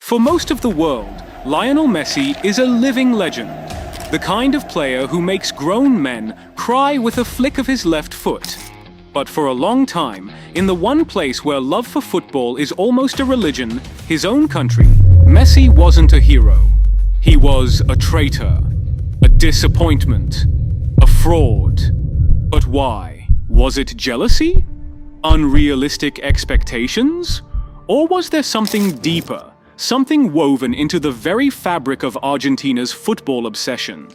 For most of the world, Lionel Messi is a living legend. The kind of player who makes grown men cry with a flick of his left foot. But for a long time, in the one place where love for football is almost a religion, his own country, Messi wasn't a hero. He was a traitor, a disappointment, a fraud. But why? Was it jealousy? Unrealistic expectations? Or was there something deeper, something woven into the very fabric of Argentina's football obsession?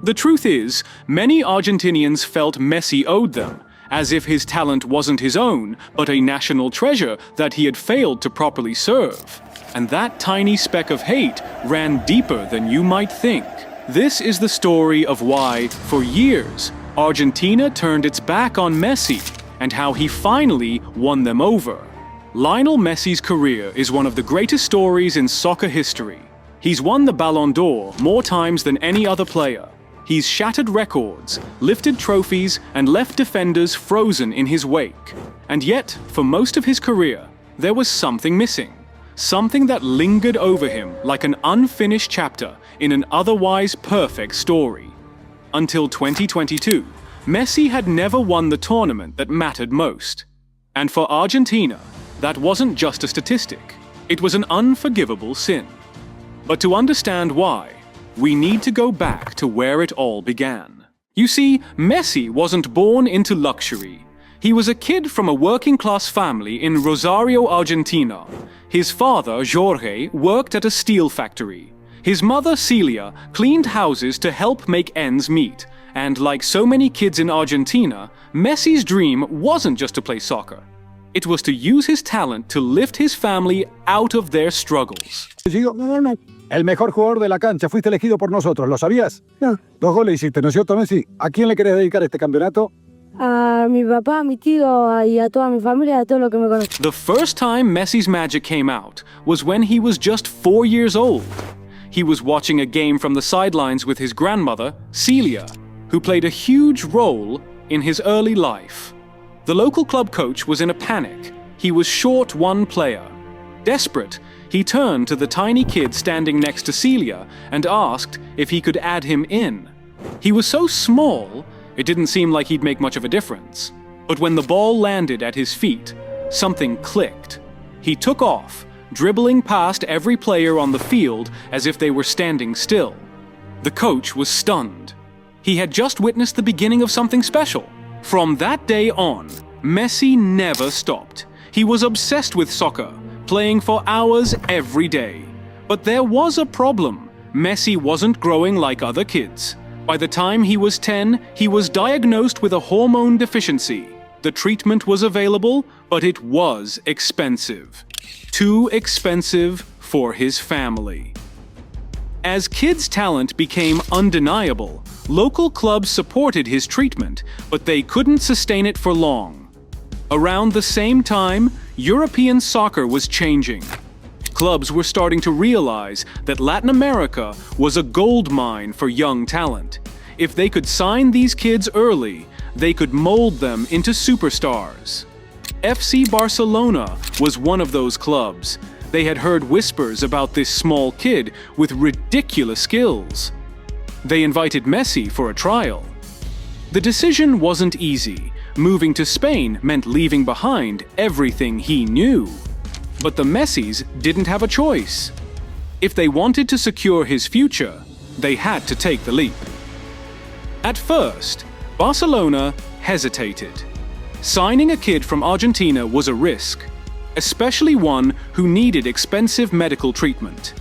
The truth is, many Argentinians felt Messi owed them, as if his talent wasn't his own, but a national treasure that he had failed to properly serve. And that tiny speck of hate ran deeper than you might think. This is the story of why, for years, Argentina turned its back on Messi, and how he finally won them over. Lionel Messi's career is one of the greatest stories in soccer history. He's won the Ballon d'Or more times than any other player. He's shattered records, lifted trophies, and left defenders frozen in his wake. And yet, for most of his career, there was something missing. Something that lingered over him like an unfinished chapter in an otherwise perfect story. Until 2022, Messi had never won the tournament that mattered most. And for Argentina, that wasn't just a statistic. It was an unforgivable sin. But to understand why, we need to go back to where it all began. You see, Messi wasn't born into luxury. He was a kid from a working-class family in Rosario, Argentina. His father, Jorge, worked at a steel factory. His mother, Celia, cleaned houses to help make ends meet. And like so many kids in Argentina, Messi's dream wasn't just to play soccer. It was to use his talent to lift his family out of their struggles. El mejor jugador de la cancha, fuiste elegido por nosotros, ¿lo sabías? No. 2 goles hiciste, ¿no es cierto, Messi? ¿A quién le querés dedicar este campeonato? A mi papá, a mi tío y a toda mi familia, a todo lo que me conoce. The first time Messi's magic came out was when he was just 4 years old. He was watching a game from the sidelines with his grandmother, Celia, who played a huge role in his early life. The local club coach was in a panic. He was short one player. Desperate, he turned to the tiny kid standing next to Celia and asked if he could add him in. He was so small, it didn't seem like he'd make much of a difference. But when the ball landed at his feet, something clicked. He took off, dribbling past every player on the field as if they were standing still. The coach was stunned. He had just witnessed the beginning of something special. From that day on, Messi never stopped. He was obsessed with soccer, playing for hours every day. But there was a problem. Messi wasn't growing like other kids. By the time he was 10, he was diagnosed with a hormone deficiency. The treatment was available, but it was expensive. Too expensive for his family. As kid's talent became undeniable, local clubs supported his treatment, but they couldn't sustain it for long. Around the same time, European soccer was changing. Clubs were starting to realize that Latin America was a gold mine for young talent. If they could sign these kids early, they could mold them into superstars. FC Barcelona was one of those clubs. They had heard whispers about this small kid with ridiculous skills. They invited Messi for a trial. The decision wasn't easy. Moving to Spain meant leaving behind everything he knew. But the Messis didn't have a choice. If they wanted to secure his future, they had to take the leap. At first, Barcelona hesitated. Signing a kid from Argentina was a risk, especially one who needed expensive medical treatment.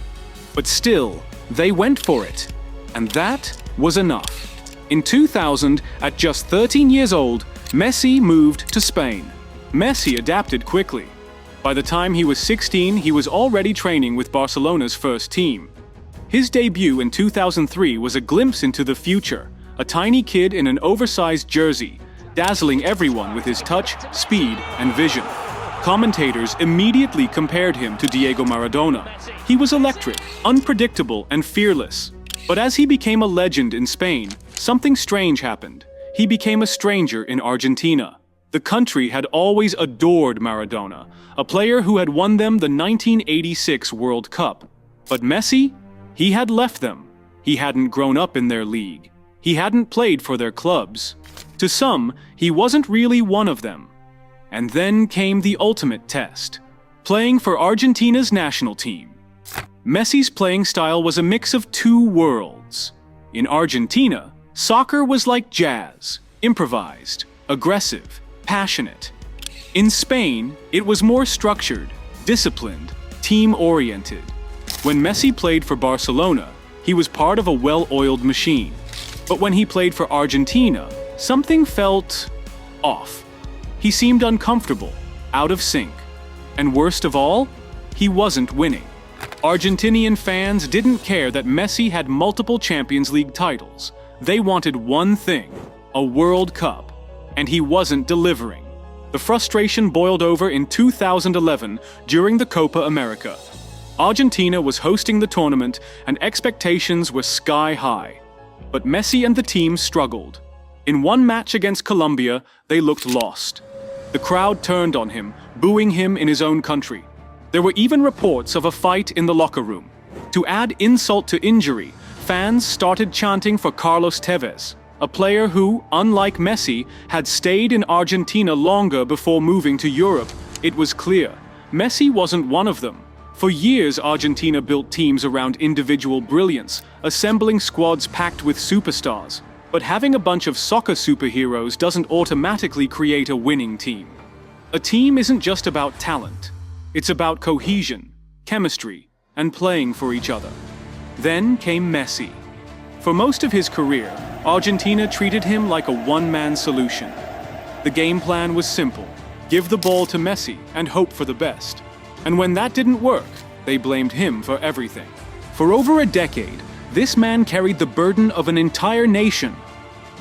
But still, they went for it, and that was enough. In 2000, at just 13 years old, Messi moved to Spain. Messi adapted quickly. By the time he was 16, he was already training with Barcelona's first team. His debut in 2003 was a glimpse into the future, a tiny kid in an oversized jersey, dazzling everyone with his touch, speed, and vision. Commentators immediately compared him to Diego Maradona. He was electric, unpredictable, and fearless. But as he became a legend in Spain, something strange happened. He became a stranger in Argentina. The country had always adored Maradona, a player who had won them the 1986 World Cup. But Messi? He had left them. He hadn't grown up in their league. He hadn't played for their clubs. To some, he wasn't really one of them. And then came the ultimate test, playing for Argentina's national team. Messi's playing style was a mix of two worlds. In Argentina, soccer was like jazz, improvised, aggressive, passionate. In Spain, it was more structured, disciplined, team-oriented. When Messi played for Barcelona, he was part of a well-oiled machine. But when he played for Argentina, something felt off. He seemed uncomfortable, out of sync. And worst of all, he wasn't winning. Argentinian fans didn't care that Messi had multiple Champions League titles. They wanted one thing, a World Cup. And he wasn't delivering. The frustration boiled over in 2011 during the Copa America. Argentina was hosting the tournament and expectations were sky high. But Messi and the team struggled. In one match against Colombia, they looked lost. The crowd turned on him, booing him in his own country. There were even reports of a fight in the locker room. To add insult to injury, fans started chanting for Carlos Tevez, a player who, unlike Messi, had stayed in Argentina longer before moving to Europe. It was clear, Messi wasn't one of them. For years, Argentina built teams around individual brilliance, assembling squads packed with superstars. But having a bunch of soccer superheroes doesn't automatically create a winning team. A team isn't just about talent. It's about cohesion, chemistry, and playing for each other. Then came Messi. For most of his career, Argentina treated him like a one-man solution. The game plan was simple: give the ball to Messi and hope for the best. And when that didn't work, they blamed him for everything. For over a decade, this man carried the burden of an entire nation.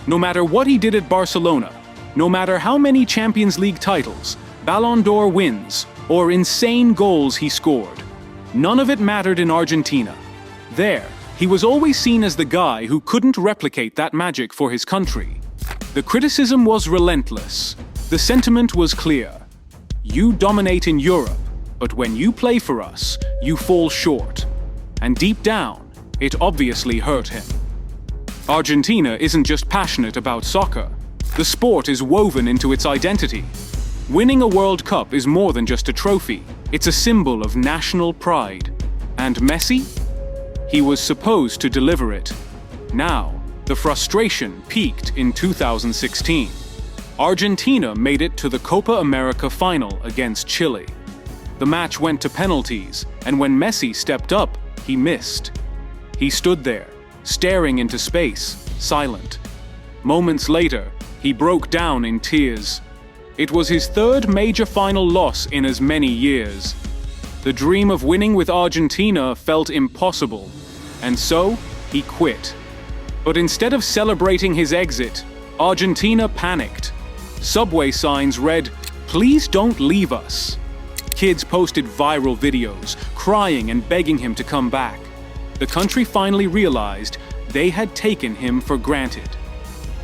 No matter what he did at Barcelona, no matter how many Champions League titles, Ballon d'Or wins, or insane goals he scored, none of it mattered in Argentina. There, he was always seen as the guy who couldn't replicate that magic for his country. The criticism was relentless. The sentiment was clear. You dominate in Europe, but when you play for us, you fall short. And deep down, it obviously hurt him. Argentina isn't just passionate about soccer. The sport is woven into its identity. Winning a World Cup is more than just a trophy. It's a symbol of national pride. And Messi? He was supposed to deliver it. Now, the frustration peaked in 2016. Argentina made it to the Copa America final against Chile. The match went to penalties, and when Messi stepped up, he missed. He stood there, staring into space, silent. Moments later, he broke down in tears. It was his third major final loss in as many years. The dream of winning with Argentina felt impossible, and so he quit. But instead of celebrating his exit, Argentina panicked. Subway signs read, "Please don't leave us." Kids posted viral videos, crying and begging him to come back. The country finally realized they had taken him for granted.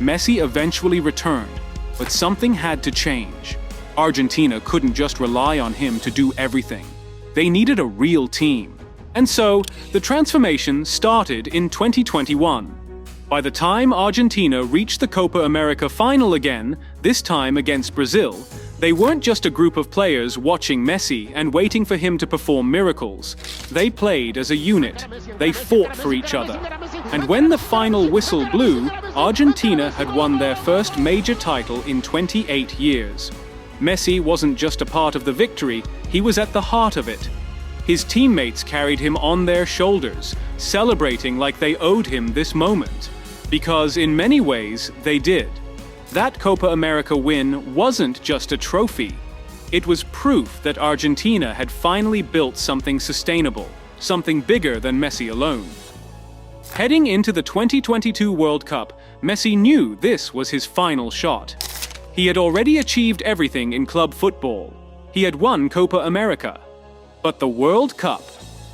Messi eventually returned, but something had to change. Argentina couldn't just rely on him to do everything. They needed a real team. And so, the transformation started in 2021. By the time Argentina reached the Copa America final again, this time against Brazil, they weren't just a group of players watching Messi and waiting for him to perform miracles. They played as a unit. They fought for each other. And when the final whistle blew, Argentina had won their first major title in 28 years. Messi wasn't just a part of the victory, he was at the heart of it. His teammates carried him on their shoulders, celebrating like they owed him this moment. Because in many ways, they did. That Copa America win wasn't just a trophy. It was proof that Argentina had finally built something sustainable, something bigger than Messi alone. Heading into the 2022 World Cup, Messi knew this was his final shot. He had already achieved everything in club football. He had won Copa America. But the World Cup,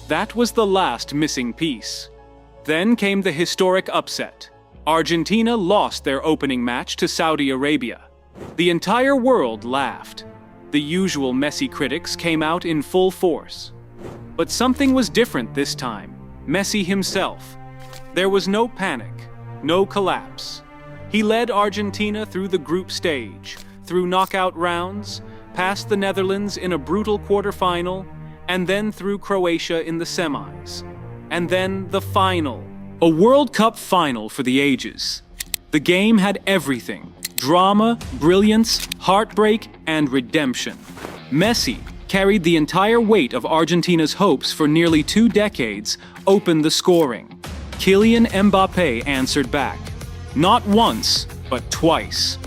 that was the last missing piece. Then came the historic upset. Argentina lost their opening match to Saudi Arabia. The entire world laughed. The usual Messi critics came out in full force. But something was different this time. Messi himself. There was no panic, no collapse. He led Argentina through the group stage, through knockout rounds, past the Netherlands in a brutal quarterfinal, and then through Croatia in the semis. And then the final. A World Cup final for the ages. The game had everything: drama, brilliance, heartbreak, and redemption. Messi carried the entire weight of Argentina's hopes for nearly 2 decades, opened the scoring. Kylian Mbappé answered back. Not once, but twice.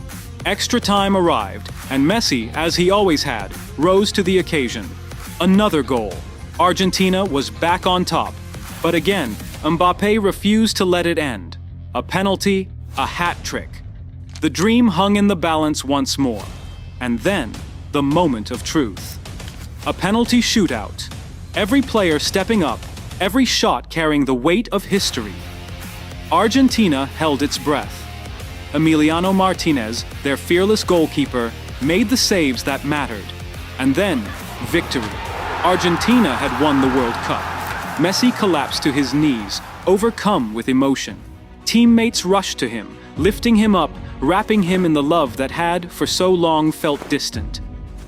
Extra time arrived, and Messi, as he always had, rose to the occasion. Another goal. Argentina was back on top. But again, Mbappé refused to let it end. A penalty, a hat trick. The dream hung in the balance once more. And then, the moment of truth. A penalty shootout. Every player stepping up, every shot carrying the weight of history. Argentina held its breath. Emiliano Martinez, their fearless goalkeeper, made the saves that mattered. And then, victory. Argentina had won the World Cup. Messi collapsed to his knees, overcome with emotion. Teammates rushed to him, lifting him up, wrapping him in the love that had, for so long, felt distant.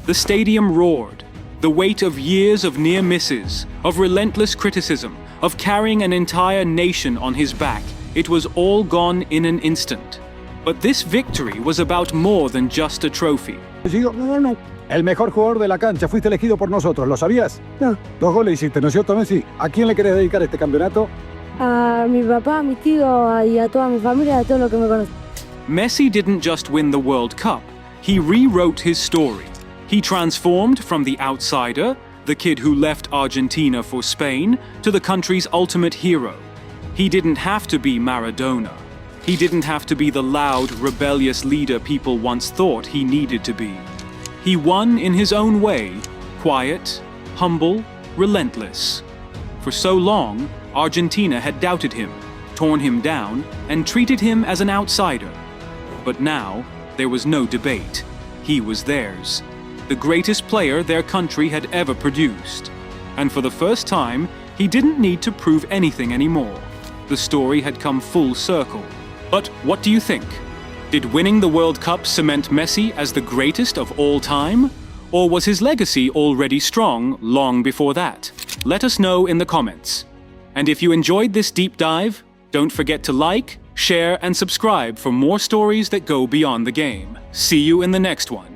The stadium roared. The weight of years of near misses, of relentless criticism, of carrying an entire nation on his back, it was all gone in an instant. But this victory was about more than just a trophy. No. El mejor jugador de la cancha, fuiste elegido por nosotros, ¿lo sabías? No. 2 goles hiciste, ¿no es cierto, Messi? ¿A quién le querés dedicar este campeonato? A mi papá, a mi tío y a toda mi familia, a todo lo que me conoce. Messi didn't just win the World Cup, he rewrote his story. He transformed from the outsider, the kid who left Argentina for Spain, to the country's ultimate hero. He didn't have to be Maradona. He didn't have to be the loud, rebellious leader people once thought he needed to be. He won in his own way, quiet, humble, relentless. For so long, Argentina had doubted him, torn him down, and treated him as an outsider. But now, there was no debate. He was theirs, the greatest player their country had ever produced. And for the first time, he didn't need to prove anything anymore. The story had come full circle. But what do you think? Did winning the World Cup cement Messi as the greatest of all time? Or was his legacy already strong long before that? Let us know in the comments. And if you enjoyed this deep dive, don't forget to like, share, and subscribe for more stories that go beyond the game. See you in the next one.